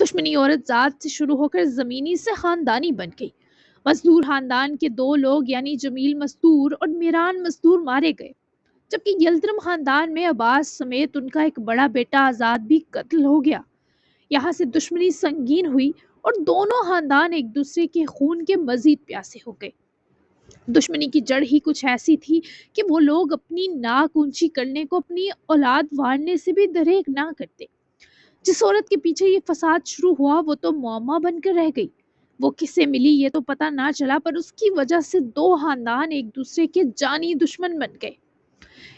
دشمنی عورت ذات سے شروع ہو کر زمینی سے خاندانی بن گئی۔ مزدور خاندان کے 2 لوگ یعنی جمیل مستور اور میران مستور مارے گئے، جبکہ یلدرم خاندان میں عباس سمیت ان کا ایک بڑا بیٹا آزاد بھی قتل ہو گیا۔ یہاں سے دشمنی سنگین ہوئی اور دونوں خاندان ایک دوسرے کے خون کے مزید پیاسے ہو گئے۔ دشمنی کی جڑ ہی کچھ ایسی تھی کہ وہ لوگ اپنی ناک اونچی کرنے کو اپنی اولاد وارنے سے بھی دریغ نہ کرتے۔ جس عورت کے پیچھے یہ فساد شروع ہوا وہ تو معمہ بن کر رہ گئی۔ وہ کس سے ملی یہ تو پتہ نہ چلا، پر اس کی وجہ سے 2 خاندان ایک دوسرے کے جانی دشمن بن گئے۔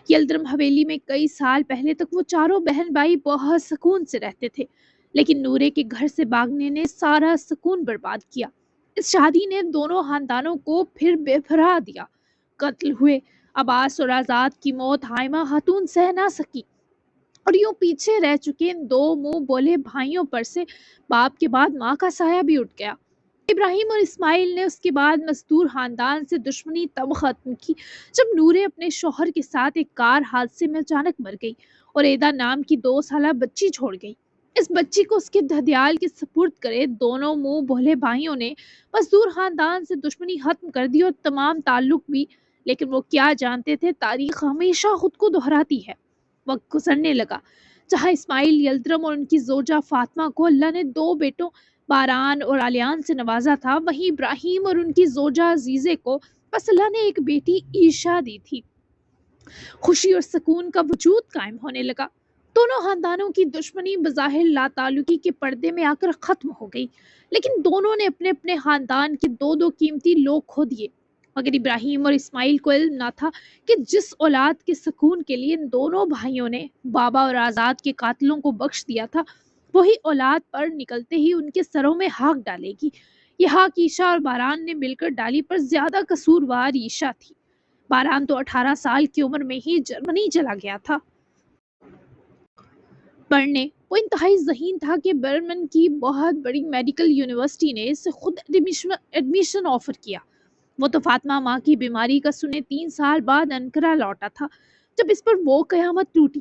یلدرم حویلی میں کئی سال پہلے تک وہ چاروں بہن بھائی بہت سکون سے رہتے تھے، لیکن نورے کے گھر سے بھاگنے نے سارا سکون برباد کیا۔ اس شادی نے دونوں خاندانوں کو پھر بے پھرا دیا۔ قتل ہوئے عباس اور آزاد کی موت حائمہ خاتون سہ نہ سکی، اور یوں پیچھے رہ چکے ان 2 منہ بولے بھائیوں پر سے باپ کے بعد ماں کا سایہ بھی اٹھ گیا۔ ابراہیم اور اسماعیل نے اس کے بعد مستور خاندان سے دشمنی تب ختم کی جب نورے اپنے شوہر کے ساتھ ایک کار حادثے میں اچانک مر گئی اور ایدا نام کی 2 سالہ بچی چھوڑ گئی۔ اس بچی کو اس کے دھدیال کے سپرد کرے دونوں منہ بولے بھائیوں نے مزدور خاندان سے دشمنی ختم کر دی اور تمام تعلق بھی، لیکن وہ کیا جانتے تھے تاریخ ہمیشہ خود کو دہراتی ہے۔ وقت گزرنے لگا۔ جہاں اسماعیل یلدرم اور ان کی زوجہ فاطمہ کو اللہ نے 2 بیٹوں باران اور آلیان سے نوازا تھا، وہیں ابراہیم اور ان کی زوجہ عزیزے کو بس اللہ نے ایک بیٹی عیشا دی تھی۔ خوشی اور سکون کا وجود قائم ہونے لگا۔ دونوں خاندانوں کی دشمنی بظاہر لا تعلقی کے پردے میں آ کر ختم ہو گئی، لیکن دونوں نے اپنے اپنے خاندان کے 2 قیمتی لوگ کھو دیے۔ مگر ابراہیم اور اسماعیل کو علم نہ تھا کہ جس اولاد کے سکون کے لیے ان دونوں بھائیوں نے بابا اور آزاد کے قاتلوں کو بخش دیا تھا، وہی اولاد پر نکلتے ہی ان کے سروں میں ہاک ڈالے گی۔ یہ ہاک عیشا اور باران نے مل کر ڈالی، پر زیادہ قصوروار عیشا تھی۔ باران تو 18 سال کی عمر میں ہی جرمنی چلا گیا تھا پڑھنے۔ وہ انتہائی ذہین تھا کہ برمن کی بہت بڑی میڈیکل یونیورسٹی نے اسے خود ایڈمیشن آفر کیا۔ وہ تو فاطمہ ماں کی بیماری کا سنے 3 سال بعد انقرہ لوٹا تھا جب اس پر وہ قیامت ٹوٹی۔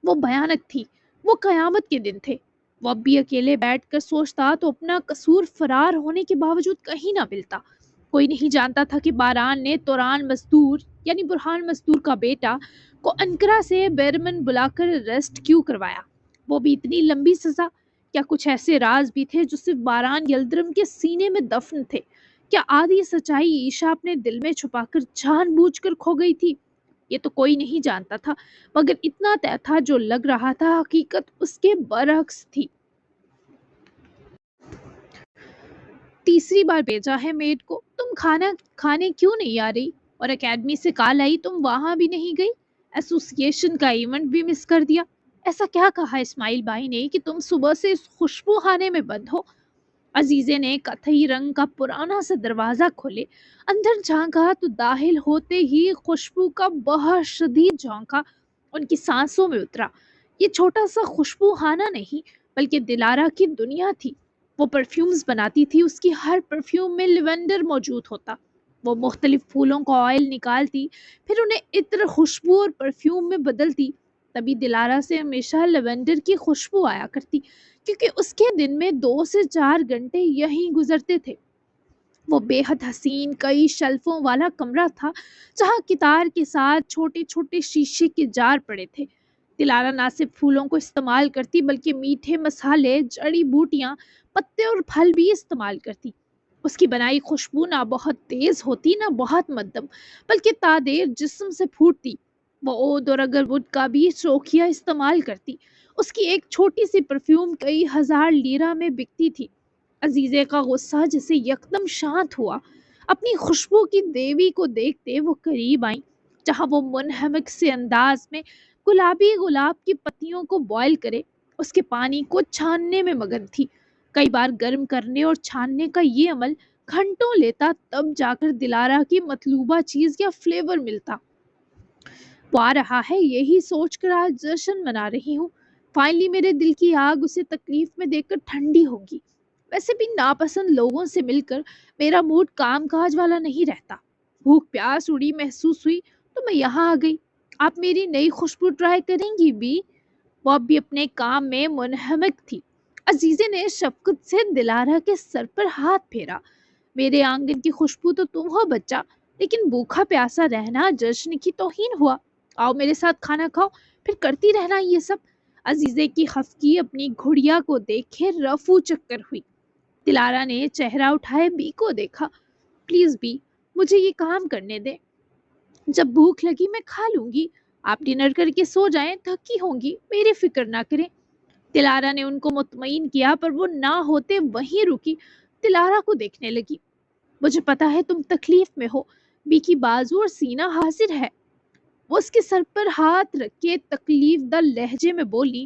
وہ بھیانک تھی، وہ قیامت کے دن تھے۔ وہ اب بھی اکیلے بیٹھ کر سوچتا تو اپنا قصور فرار ہونے کے باوجود کہیں نہ ملتا۔ کوئی نہیں جانتا تھا کہ باران نے توران مزدور یعنی برہان مزدور کا بیٹا کو انقرہ سے بیرمن بلا کر ریسٹ کیوں کروایا۔ وہ بھی اتنی لمبی سزا؟ کیا کچھ ایسے راز بھی تھے جو صرف باران یلدرم کے سینے میں دفن تھے؟ کیا آدھی سچائی عیشا اپنے دل میں چھپا کر جان بوجھ کر کھو گئی تھی؟ یہ تو کوئی نہیں جانتا تھا، مگر اتنا طے تھا جو لگ رہا تھا حقیقت اس کے برعکس تھی۔ تیسری بار بھیجا ہے میڈ کو، تم کھانا کھانے کیوں نہیں آ رہی؟ اور اکیڈمی سے کال آئی تم وہاں بھی نہیں گئی، ایسوسی ایشن کا ایونٹ بھی مس کر دیا۔ ایسا کیا کہا اسماعیل بھائی نے کہ تم صبح سے اس خوشبو خانے میں بند ہو؟ عزیزے نے کتھئی رنگ کا پرانا سا دروازہ کھولے اندر جھانکا تو داخل ہوتے ہی خوشبو کا بہت شدید جھونکا ان کی سانسوں میں اترا۔ یہ چھوٹا سا خوشبو خانہ نہیں بلکہ دلارا کی دنیا تھی۔ وہ پرفیومز بناتی تھی، اس کی ہر پرفیوم میں لیونڈر موجود ہوتا۔ وہ مختلف پھولوں کا آئل نکالتی، پھر انہیں عطر، خوشبو اور پرفیوم میں بدلتی۔ تبھی دلارا سے ہمیشہ لیونڈر کی خوشبو آیا کرتی، کیونکہ اس کے دن میں 2 سے 4 گھنٹے یہیں گزرتے تھے۔ وہ بے حد حسین کئی شلفوں والا کمرہ تھا جہاں کتار کے ساتھ چھوٹے چھوٹے شیشے کے جار پڑے تھے۔ دلارا نہ صرف پھولوں کو استعمال کرتی بلکہ میٹھے مسالے، جڑی بوٹیاں، پتے اور پھل بھی استعمال کرتی۔ اس کی بنائی خوشبو نہ بہت تیز ہوتی نہ بہت مدھم، بلکہ تادیر جسم سے پھوٹتی۔ وہ عود اور اگر وڈ کا بھی شوخیہ استعمال کرتی۔ اس کی ایک چھوٹی سی پرفیوم کئی ہزار لیرہ میں بکتی تھی۔ عزیزے کا غصہ جسے یکدم شانت ہوا۔ اپنی خوشبو کی دیوی کو دیکھتے وہ قریب آئیں، جہاں وہ منہمک سے انداز میں گلابی گلاب کی پتیوں کو بوائل کرے اس کے پانی کو چھاننے میں مگن تھی۔ کئی بار گرم کرنے اور چھاننے کا یہ عمل گھنٹوں لیتا، تب جا کر دلارا کی مطلوبہ چیز یا فلیور ملتا۔ وہ آ رہا ہے، یہی سوچ کر آج جشن منا رہی ہوں۔ فائنلی میرے دل کی آگ اسے تکلیف میں دیکھ کر ٹھنڈی ہوگی۔ ویسے بھی ناپسند لوگوں سے مل کر میرا موڈ کام کاج والا نہیں رہتا۔ بھوک پیاس اڑی محسوس ہوئی تو میں یہاں آ گئی۔ آپ میری نئی خوشبو ٹرائی کریں گی بھی؟ وہ اب بھی اپنے کام میں منہمک تھی۔ عزیزے نے شفقت سے دلارا کے سر پر ہاتھ پھیرا۔ میرے آنگن کی خوشبو تو تم ہو بچہ، لیکن بھوکا پیاسا رہنا جشن کی توہین ہوا۔ آؤ میرے ساتھ کھانا کھاؤ، پھر کرتی رہنا یہ سب۔ عزیزے کی خفگی اپنی گھڑیا کو دیکھے رفو چکر ہوئی۔ دلارا نے چہرہ اٹھائے بی کو دیکھا۔ پلیز بی، مجھے یہ کام کرنے دیں، جب بھوک لگی میں کھا لوں گی۔ آپ ڈنر کر کے سو جائیں، تھکی ہوں گی، میری فکر نہ کریں۔ دلارا نے ان کو مطمئن کیا، پر وہ نہ ہوتے وہیں رکی، دلارا کو دیکھنے لگی۔ مجھے پتا ہے تم تکلیف میں ہو، بی کی بازو اور سینہ حاضر ہے۔ وہ اس کے سر پر ہاتھ رکھ کے تکلیف دہ لہجے میں بولی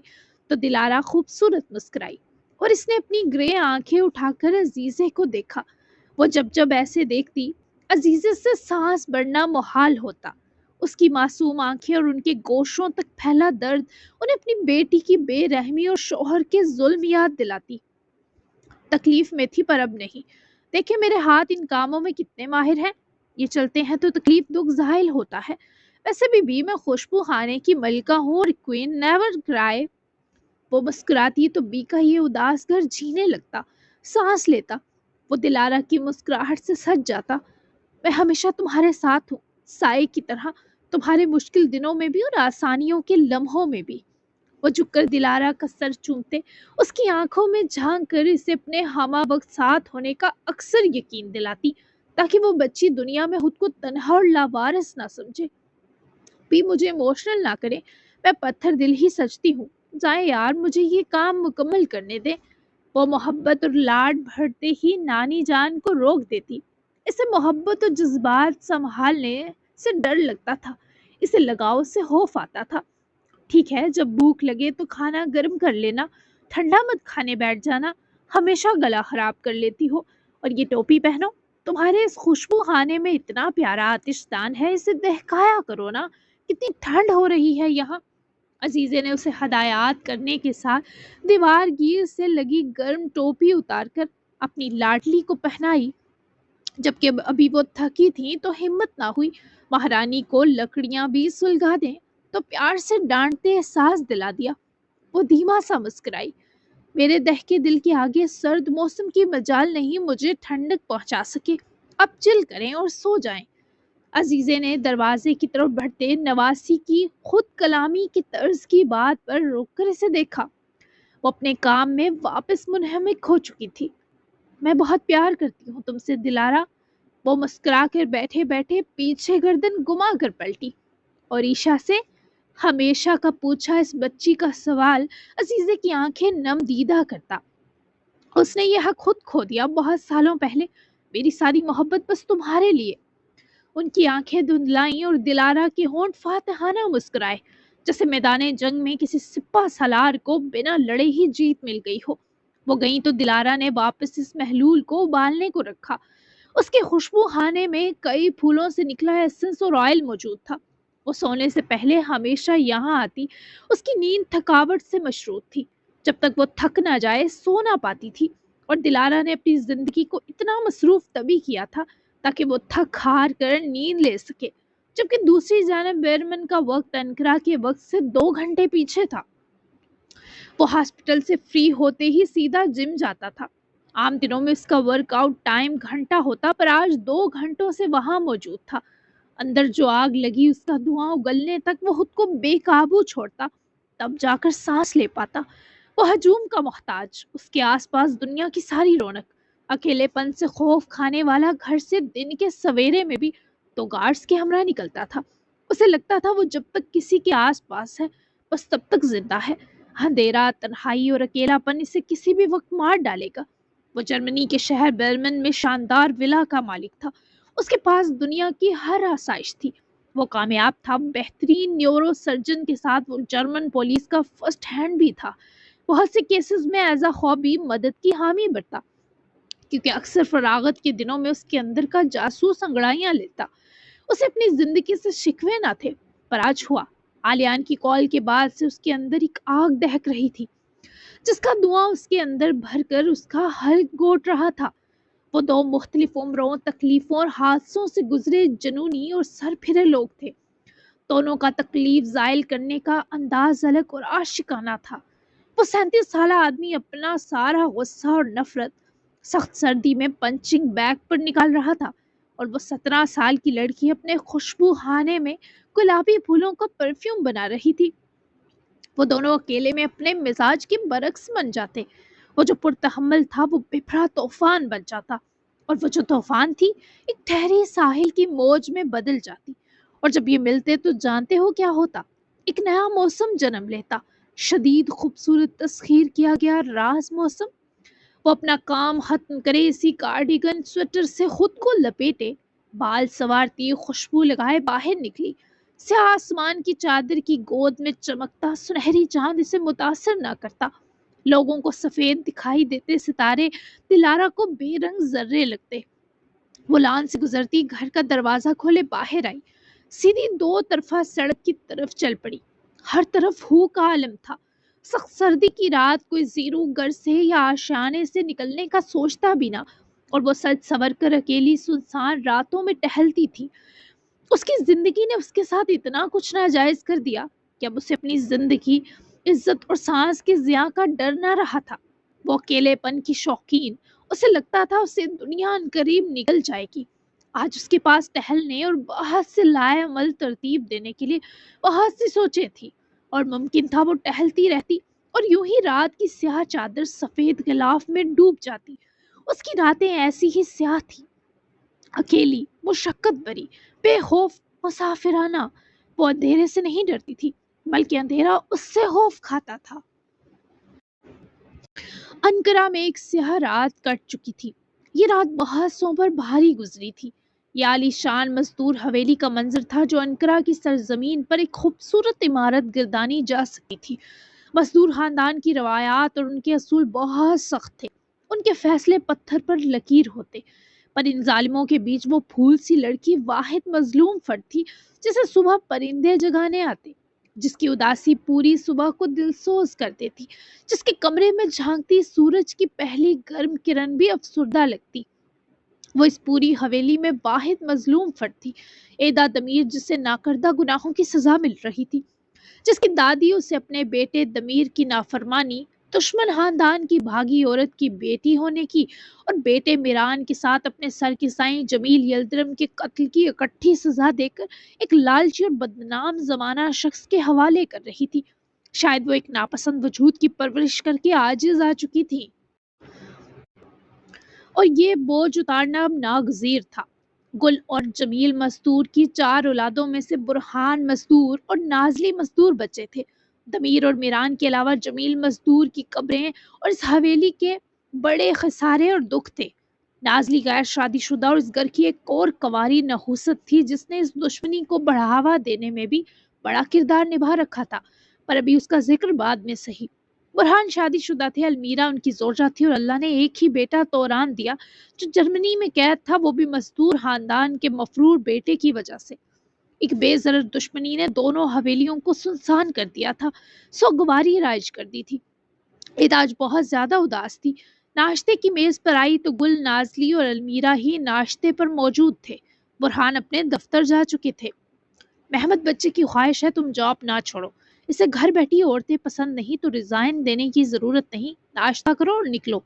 تو دلارا خوبصورت مسکرائی، اور اس نے اپنی گرے آنکھیں اٹھا کر عزیزے کو دیکھا۔ وہ جب ایسے دیکھتی، عزیزے سے سانس بڑھنا محال ہوتا۔ اس کی معصوم آنکھیں اور ان کے گوشوں تک پھیلا درد انہیں اپنی بیٹی کی بے رحمی اور شوہر کے ظلم یاد دلاتی۔ تکلیف میں تھی پر اب نہیں۔ دیکھیں میرے ہاتھ ان کاموں میں کتنے ماہر ہیں، یہ چلتے ہیں تو تکلیف دکھ زائل ہوتا ہے۔ ویسے بھی میں خوشبو خانے کی ملکہ ہوں اور کوئین نیور کرائے۔ وہ مسکراتی تو بی کا یہ اداس گھر جینے لگتا، سانس لیتا۔ وہ دلارا کی مسکراہٹ سے سج جاتا۔ میں ہمیشہ تمہارے ساتھ ہوں، سائے کی طرح، تمہارے مشکل دنوں میں بھی اور آسانیوں کے لمحوں میں بھی۔ وہ جھک کر دلارا کا سر چومتے، اس کی آنکھوں میں جھانک کر اسے اپنے ہمہ وقت ساتھ ہونے کا اکثر یقین دلاتی، تاکہ وہ بچی دنیا میں خود کو تنہا اور لاوارث نہ سمجھے۔ بھی مجھے ایموشنل نہ کریں، میں پتھر دل ہی سچتی ہوں، جائیں یار، مجھے یہ کام مکمل کرنے دیں۔ وہ محبت اور لاڈ بھرتے ہی نانی جان کو روک دیتی۔ اسے محبت اور جذبات سنبھالنے سے ڈر لگتا تھا، اسے لگاؤ سے خوف آتا تھا۔ ٹھیک ہے، جب بھوک لگے تو کھانا گرم کر لینا، ٹھنڈا مت کھانے بیٹھ جانا، ہمیشہ گلا خراب کر لیتی ہو۔ اور یہ ٹوپی پہنو، تمہارے اس خوشبو خانے میں اتنا پیارا آتش دان ہے، اسے دہکایا کرو نا، کتنی ٹھنڈ ہو رہی ہے یہاں۔ عزیزے نے اسے ہدایات کرنے کے ساتھ دیوار گیر سے لگی گرم ٹوپی اتار کر اپنی لاڈلی کو پہنائی۔ جبکہ ابھی وہ تھکی تھی تو ہمت نہ ہوئی مہارانی کو لکڑیاں بھی سلگا دیں، تو پیار سے ڈانٹتے احساس دلا دیا۔ وہ دھیما سا مسکرائی۔ میرے دہکے دل کے آگے سرد موسم کی مجال نہیں مجھے ٹھنڈک پہنچا سکے، اب چل کریں اور سو جائیں۔ عزیزے نے دروازے کی طرف بڑھتے نواسی کی خود کلامی کی طرز کی بات پر روک کر اسے دیکھا۔ وہ اپنے کام میں واپس منہمک ہو چکی تھی۔ میں بہت پیار کرتی ہوں تم سے دلارا، وہ مسکرا کر بیٹھے بیٹھے پیچھے گردن گما کر پلٹی، اور عیشا سے ہمیشہ کا پوچھا اس بچی کا سوال عزیزے کی آنکھیں نم دیدہ کرتا۔ اس نے یہ حق خود کھو دیا بہت سالوں پہلے، میری ساری محبت بس تمہارے لیے۔ ان کی آنکھیں دھندلائیں اور دلارا کے ہونٹ فاتحانہ مسکرائے، جیسے میدان جنگ میں کسی سپہ سالار کو بنا لڑے ہی جیت مل گئی ہو۔ وہ گئیں تو دلارا نے واپس اس محلول کو ابالنے کو رکھا۔ اس کے خوشبو خانے میں کئی پھولوں سے نکلا ایسنس اور آئل موجود تھا۔ وہ سونے سے پہلے ہمیشہ یہاں آتی، اس کی نیند تھکاوٹ سے مشروط تھی۔ جب تک وہ تھک نہ جائے سو نہ پاتی تھی، اور دلارا نے اپنی زندگی کو اتنا مصروف تبھی کیا تھا تاکہ وہ تھک ہار کر نیند لے سکے، جبکہ دوسری جانب بیرمن کا وقت انکرا کے وقت سے 2 گھنٹے پیچھے تھا۔ وہ ہاسپٹل سے فری ہوتے ہی سیدھا جم جاتا تھا۔ عام دنوں میں اس کا ورک آؤٹ ٹائم گھنٹہ ہوتا، پر آج 2 گھنٹوں سے وہاں موجود تھا۔ اندر جو آگ لگی اس کا دھواں اگلنے تک وہ خود کو بے قابو چھوڑتا، تب جا کر سانس لے پاتا۔ وہ ہجوم کا محتاج، اس کے آس پاس دنیا کی ساری رونق، اکیلے پن سے خوف کھانے والا گھر سے دن کے سویرے میں بھی تو گارڈز کے ہمراہ نکلتا تھا۔ اسے لگتا تھا وہ جب تک کسی کے آس پاس ہے بس تب تک زندہ ہے۔ اندھیرا، تنہائی اور اکیلا پن اسے کسی بھی وقت مار ڈالے گا۔ وہ جرمنی کے شہر برمن میں شاندار ولا کا مالک تھا۔ اس کے پاس دنیا کی ہر آسائش تھی۔ وہ کامیاب تھا، بہترین نیورو سرجن کے ساتھ وہ جرمن پولیس کا فرسٹ ہینڈ بھی تھا۔ بہت سے کیسز میں ایز اے ہابی مدد کی حامی برتا، کیونکہ اکثر فراغت کے دنوں میں اس کے اندر کا جاسوس انگڑائیاں لیتا۔ اسے اپنی زندگی سے شکوے نہ تھے، پر آج ہوا۔ آلیان کی کال کے بعد سے اس کے اندر ایک آگ دہک رہی تھی، جس کا دھواں اس کے اندر بھر کر اس کا حلق گوٹ رہا تھا۔ وہ 2 مختلف عمروں، تکلیفوں اور حادثوں سے گزرے جنونی اور سر پھرے لوگ تھے۔ دونوں کا تکلیف زائل کرنے کا انداز الگ اور عاشقانہ تھا۔ وہ 37 سالہ آدمی اپنا سارا غصہ اور نفرت سخت سردی میں پنچنگ بیگ پر نکال رہا تھا، اور وہ 17 سال کی لڑکی اپنے خوشبو خانے میں گلابی پھولوں کا پرفیوم بنا رہی تھی۔ وہ دونوں اکیلے میں اپنے مزاج کے برعکس بن جاتے۔ وہ جو پرتحمل تھا وہ بھرا طوفان بن جاتا، اور وہ جو طوفان تھی ایک ٹھہری ساحل کی موج میں بدل جاتی۔ اور جب یہ ملتے تو جانتے ہو کیا ہوتا؟ ایک نیا موسم جنم لیتا، شدید خوبصورت تسخیر کیا گیا راز موسم۔ وہ اپنا کام ختم کرے، اسی کارڈیگن سویٹر سے خود کو لپیٹے، بال سوارتی خوشبو لگائے باہر نکلی۔ سیاہ آسمان کی چادر کی گود میں چمکتا سنہری چاند اسے متاثر نہ کرتا۔ لوگوں کو سفید دکھائی دیتے ستارے دلارا کو بے رنگ ذرے لگتے۔ وہ لان سے گزرتی، گھر کا دروازہ کھولے باہر آئی، سیدھی 2 طرفہ سڑک کی طرف چل پڑی۔ ہر طرف ہو کا عالم تھا۔ سخت سردی کی رات کوئی زیرو گھر سے یا آشیانے سے نکلنے کا سوچتا بھی نہ، اور وہ سج سور کر اکیلی سنسان راتوں میں ٹہلتی تھی۔ اس کی زندگی نے اس کے ساتھ اتنا کچھ ناجائز کر دیا کہ اب اسے اپنی زندگی، عزت اور سانس کے ضیاع کا ڈر نہ رہا تھا۔ وہ اکیلے پن کی شوقین، اسے لگتا تھا اسے دنیا عنقریب نگل جائے گی۔ آج اس کے پاس ٹہلنے اور بہت سے لائے عمل ترتیب دینے کے لیے بہت سی سوچیں تھی، اور ممکن تھا وہ ٹہلتی رہتی اور یوں ہی رات کی سیاہ چادر سفید غلاف میں ڈوب جاتی۔ اس کی راتیں ایسی ہی سیاہ تھی، اکیلی، مشقت بری، بے خوف، مسافرانہ۔ وہ اندھیرے سے نہیں ڈرتی تھی، بلکہ اندھیرا اس سے خوف کھاتا تھا۔ انقرہ میں ایک سیاہ رات کٹ چکی تھی۔ یہ رات بہت سوبر بھاری گزری تھی۔ یہ عالی شان مزدور حویلی کا منظر تھا جو انقرہ کی سرزمین پر ایک خوبصورت عمارت گردانی جا سکتی تھی۔ مزدور خاندان کی روایات اور ان کے اصول بہت سخت تھے۔ ان کے فیصلے پتھر پر لکیر ہوتے، پر ان ظالموں کے بیچ وہ پھول سی لڑکی واحد مظلوم فرد تھی جسے صبح پرندے جگانے آتے، جس کی اداسی پوری صبح کو دل سوز کر دیتی، جس کے کمرے میں جھانکتی سورج کی پہلی گرم کرن بھی افسردہ لگتی۔ وہ اس پوری حویلی میں واحد مظلوم فرد تھی، ایدا دمیر، جسے ناکردہ گناہوں کی سزا مل رہی تھی، جس کی دادی اسے اپنے بیٹے دمیر کی نافرمانی، دشمن خاندان کی بھاگی عورت کی بیٹی ہونے کی، اور بیٹے میران کے ساتھ اپنے سر کے سائیں جمیل یلدرم کے قتل کی اکٹھی سزا دے کر ایک لالچی اور بدنام زمانہ شخص کے حوالے کر رہی تھی۔ شاید وہ ایک ناپسند وجود کی پرورش کر کے عاجز آ چکی تھی، اور یہ بوجھ اتارنا اب ناگزیر تھا۔ گل اور جمیل مزدور کی 4 اولادوں میں سے برہان مزدور اور نازلی مزدور بچے تھے۔ دمیر اور میران کے علاوہ جمیل مزدور کی قبریں اور اس حویلی کے بڑے خسارے اور دکھ تھے۔ نازلی غیر شادی شدہ اور اس گھر کی ایک اور کنواری نحوست تھی جس نے اس دشمنی کو بڑھاوا دینے میں بھی بڑا کردار نبھا رکھا تھا، پر ابھی اس کا ذکر بعد میں صحیح۔ برہان شادی شدہ تھے، المیرا ان کی زوجہ تھی، اور اللہ نے ایک ہی بیٹا توران دیا جو جرمنی میں قید تھا، وہ بھی مزدور خاندان کے مفرور بیٹے کی وجہ سے۔ ایک بے ضرر دشمنی نے دونوں حویلیوں کو سنسان کر دیا تھا، سوگواری رائج کر دی تھی۔ ایدا آج بہت زیادہ اداس تھی۔ ناشتے کی میز پر آئی تو گل، نازلی اور المیرا ہی ناشتے پر موجود تھے۔ برہان اپنے دفتر جا چکے تھے۔ محمد بچے کی خواہش ہے تم جاب نہ چھوڑو، اسے گھر بیٹھی عورتیں پسند نہیں تو ریزائن دینے کی ضرورت نہیں، ناشتہ کرو اور نکلو۔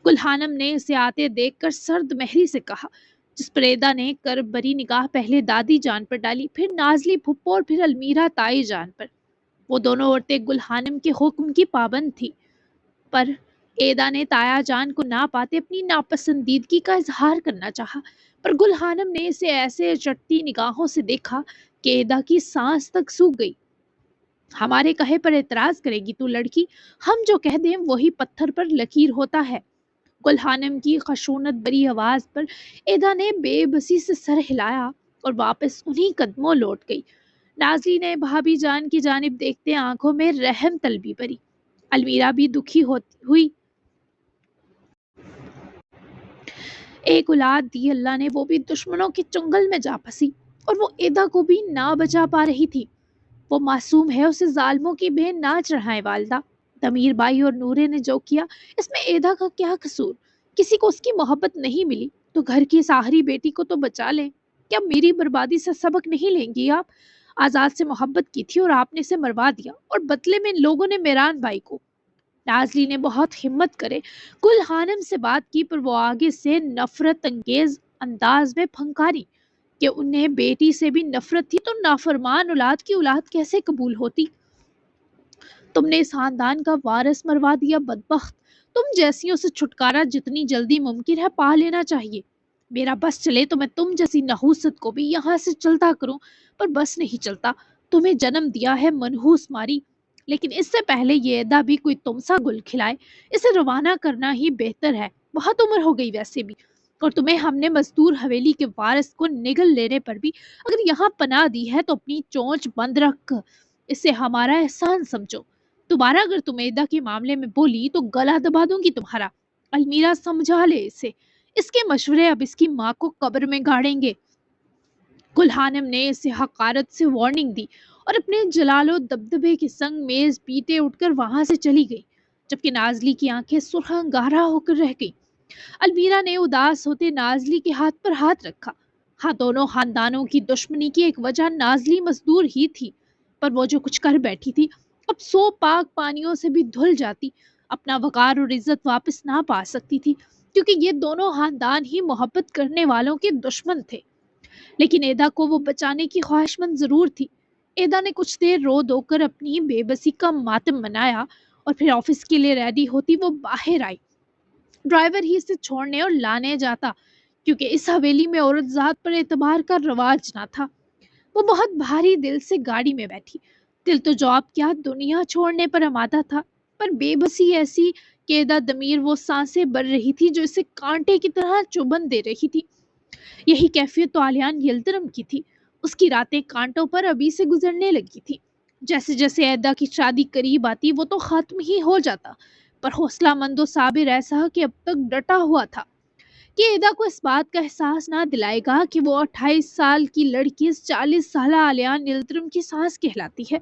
گل خانم نے اسے آتے دیکھ کر سرد مہری سے کہا، جس پر ایدا نے کر بری نگاہ پہلے دادی جان پر ڈالی، پھر نازلی پھپھو اور پھر المیرا تائی جان پر۔ وہ دونوں عورتیں گل خانم کے حکم کی پابند تھی، پر ایدا نے تایا جان کو نہ پاتے اپنی ناپسندیدگی کا اظہار کرنا چاہا، پر گل خانم نے اسے ایسے چٹتی نگاہوں سے دیکھا کہ ایدا کی سانس تک سوکھ گئی۔ ہمارے کہے پر اعتراض کرے گی تو لڑکی، ہم جو کہہ دیں وہی پتھر پر لکیر ہوتا ہے۔ گل خانم کی خشونت بری آواز پر ایدا نے بے بسی سے سر ہلایا اور واپس انہی قدموں لوٹ گئی۔ نازلی نے بھابھی جان کی جانب دیکھتے آنکھوں میں رحم طلبی بری۔ المیرا بھی دکھی ہوئی۔ ایک اولاد دی اللہ نے، وہ بھی دشمنوں کے چنگل میں جا پھنسی، اور وہ ایدا کو بھی نہ بچا پا رہی تھی۔ وہ معصوم ہے، اسے ظالموں کی بہ نہ چڑھائیں والدہ۔ دمیر بھائی اور نورے نے جو کیا، اس میں ایدا کا کیا قصور؟ کسی کو اس کی محبت نہیں ملی تو گھر کی ساہری بیٹی کو تو بچا لیں۔ کیا میری بربادی سے سبق نہیں لیں گی آپ؟ آزاد سے محبت کی تھی اور آپ نے اسے مروا دیا، اور بدلے میں ان لوگوں نے میران بھائی کو نازلی نے بہت ہمت کرے گل خانم سے بات کی، پر وہ آگے سے نفرت انگیز انداز میں پھنکاری کہ انہیں بیٹی سے بھی نفرت تھی تو نافرمان اولاد کی اولاد کیسے قبول ہوتی؟ تم نے اس خاندان کا وارث مروا دیا بدبخت، تم جیسیوں سے چھٹکارا جتنی جلدی ممکن ہے پا لینا چاہیے۔ میرا بس چلے تو میں تم جیسی نحوست کو بھی یہاں سے چلتا کروں، پر بس نہیں چلتا۔ تمہیں جنم دیا ہے منحوس ماری، لیکن اس سے پہلے یہ عہدہ بھی کوئی تم سا گل کھلائے اسے روانہ کرنا ہی بہتر ہے۔ بہت عمر ہو گئی ویسے بھی، اور تمہیں ہم نے مزدور حویلی کے وارث کو نگل لینے پر بھی اگر یہاں پناہ دی ہے تو اپنی چونچ بند رکھ اسے ہمارا احسان سمجھو۔ دوبارہ اگر تم عہدہ کے معاملے میں بولی تو گلا دبا دوں گی تمہارا۔ المیرا سمجھا لے اسے، اس کے مشورے اب اس کی ماں کو قبر میں گاڑیں گے۔ گل خانم نے اسے حقارت سے وارننگ دی اور اپنے جلال و دبدبے کے سنگ میز پیٹے اٹھ کر وہاں سے چلی گئی، جبکہ نازلی کی آنکھیں سرخ گہرا ہو کر رہ گئی۔ المیرا نے اداس ہوتے نازلی کے ہاتھ پر ہاتھ رکھا۔ ہاں، دونوں خاندانوں کی دشمنی کی ایک وجہ نازلی مزدور ہی تھی، پر وہ جو کچھ کر بیٹھی تھی اب 100 پاک پانیوں سے بھی دھل جاتی، اپنا وقار اور عزت واپس نہ پا سکتی تھی، کیونکہ یہ دونوں خاندان ہی محبت کرنے والوں کے دشمن تھے۔ لیکن ایدا کو وہ بچانے کی خواہش مند ضرور تھی۔ ایدا نے کچھ دیر رو دو کر اپنی بے بسی کا ماتم منایا اور پھر آفس کے لیے ریڈی ہوتی وہ باہر آئی۔ ڈرائیور ہی اسے چھوڑنے اور لانے جاتا، کیونکہ اس حویلی میں عورت ذات پر اعتبار کا رواج نہ تھا۔ وہ بہت بھاری دل سے گاڑی میں بیٹھی، دل تو جواب کیا دنیا چھوڑنے پر آمادہ تھا، پر بے بسی ایسی کہ ایدا ضمیر وہ سانسیں بھر رہی تھی جو اسے کانٹے کی طرح چبھن دے رہی تھی۔ یہی کیفیت تو آلیان یلدرم کی تھی، اس کی راتیں کانٹوں پر ابھی سے گزرنے لگی تھی۔ جیسے جیسے ایدا کی شادی قریب آتی وہ تو ختم ہی ہو جاتا، پر حوصلہ مند و صابر ایسا کہ اب تک ڈٹا ہوا تھا کہ ایدا کو اس بات کا احساس نہ دلائے گا کہ وہ 28 سال کی لڑکی 40 سالہ آلیان یلدرم کی سانس کہلاتی ہے۔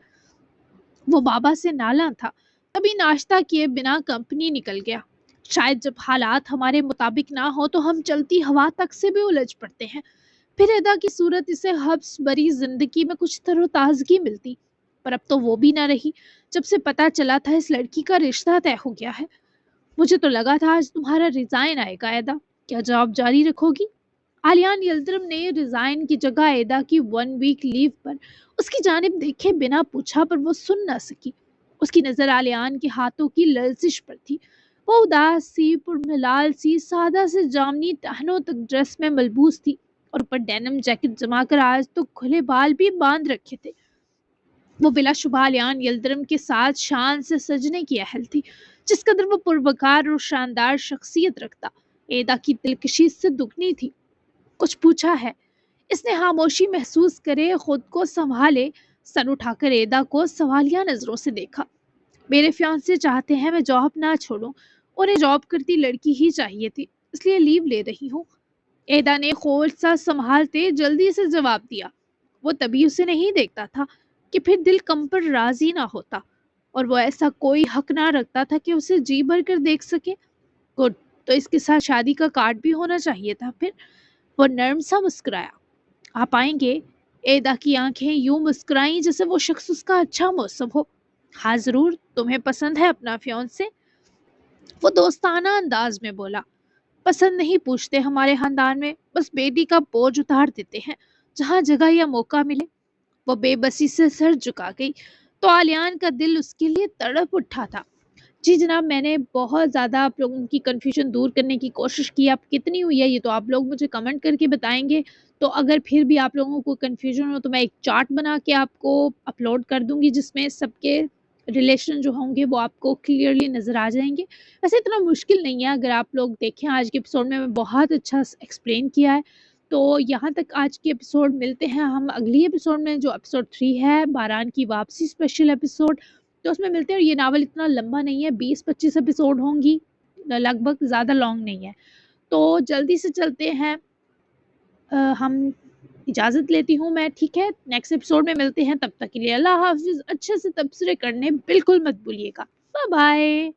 وہ بابا سے نالاں تھا، کبھی ناشتہ کیے بنا کمپنی نکل گیا۔ شاید جب حالات ہمارے مطابق نہ ہو تو ہم چلتی ہوا تک سے بھی الجھ پڑتے ہیں۔ پھر ادا کی صورت اسے حبس بری زندگی میں کچھ تر و تازگی ملتی، پر اب تو وہ بھی نہ رہی جب سے پتا چلا تھا اس لڑکی کا رشتہ طے ہو گیا ہے۔ مجھے تو لگا تھا آج تمہارا ریزائن آئے گا ایدا، کیا جاب جاری رکھو گی؟ آلیان یلدرم نے ریزائن کی جگہ ایدا کی 1 ویک لیو پر اس کی جانب دیکھے بنا پوچھا، پر وہ سن نہ سکی۔ اس کی نظر آلیان کے ہاتھوں کی لرزش پر تھی۔ وہ اداس سی پرملال سی سادہ سے جامنی ٹہنوں تک ڈریس میں ملبوس تھی اور اوپر ڈینم جیکٹ جما کر آج تو کھلے بال بھی باندھ رکھے تھے۔ وہ بلا شبہ آلیان یلدرم کے ساتھ شان سے سجنے کی اہل تھی، جس قدر وہ پروکار اور شاندار شخصیت رکھتا ایدا کی دلکشی سے دگنی تھی۔ کچھ پوچھا ہے؟ اس نے خاموشی محسوس کرے خود کو سنبھالے سر اٹھا کر ایدا کو سوالیہ نظروں سے دیکھا۔ میرے فیانسے چاہتے ہیں میں جاب نہ چھوڑوں، انہیں جاب کرتی لڑکی ہی چاہیے تھی، اس لیے لیو لے رہی ہوں۔ ایدا نے خول سا سنبھالتے جلدی سے جواب دیا۔ وہ تبھی اسے نہیں دیکھتا تھا کہ پھر دل کم پر راضی نہ ہوتا، اور وہ ایسا کوئی حق نہ رکھتا تھا کہ اسے جی بھر کر دیکھ سکے۔ گڈ، تو اس کے ساتھ شادی کا کارڈ بھی ہونا چاہیے تھا پھر۔ وہ نرم سا مسکرایا۔ آپ آئیں گے؟ ایدا کی آنکھیں یوں مسکرائیں جیسے وہ شخص اس کا اچھا موسم ہو۔ ہاں ضرور، تمہیں پسند ہے اپنا فیانسے؟ وہ دوستانہ انداز میں بولا۔ پسند نہیں پوچھتے ہمارے خاندان میں، بس بیٹی کا بوجھ اتار دیتے ہیں جہاں جگہ یا موقع ملے۔ وہ بے بسی سے سر جھکا گئی تو آلیان کا دل اس کے لیے تڑپ اٹھا تھا۔ جی جناب، میں نے بہت زیادہ آپ لوگوں کی کنفیوژن دور کرنے کی کوشش کی، اب کتنی ہوئی ہے یہ تو آپ لوگ مجھے کمنٹ کر کے بتائیں گے۔ تو اگر پھر بھی آپ لوگوں کو کنفیوژن ہو تو میں ایک چارٹ بنا کے آپ کو اپلوڈ کر دوں گی، جس میں سب کے ریلیشن جو ہوں گے وہ آپ کو کلیئرلی نظر آ جائیں گے۔ ویسے اتنا مشکل نہیں ہے، اگر آپ لوگ دیکھیں آج کے ایپیسوڈ میں بہت اچھا ایکسپلین کیا ہے۔ تو یہاں تک آج کے ایپیسوڈ، ملتے ہیں ہم اگلی ایپیسوڈ میں جو ایپیسوڈ 3 ہے، باران کی واپسی اسپیشل ایپیسوڈ، تو اس میں ملتے ہیں۔ یہ ناول اتنا لمبا نہیں ہے، 20-25 ایپیسوڈ ہوں گی لگ بھگ، زیادہ لانگ نہیں ہے۔ تو جلدی سے چلتے ہیں، ہم اجازت لیتی ہوں میں، ٹھیک ہے؟ نیکسٹ ایپیسوڈ میں ملتے ہیں، تب تک کے لیے اللہ حافظ۔ اچھے سے تبصرے کرنے بالکل مت بھولیے گا۔ Bye bye.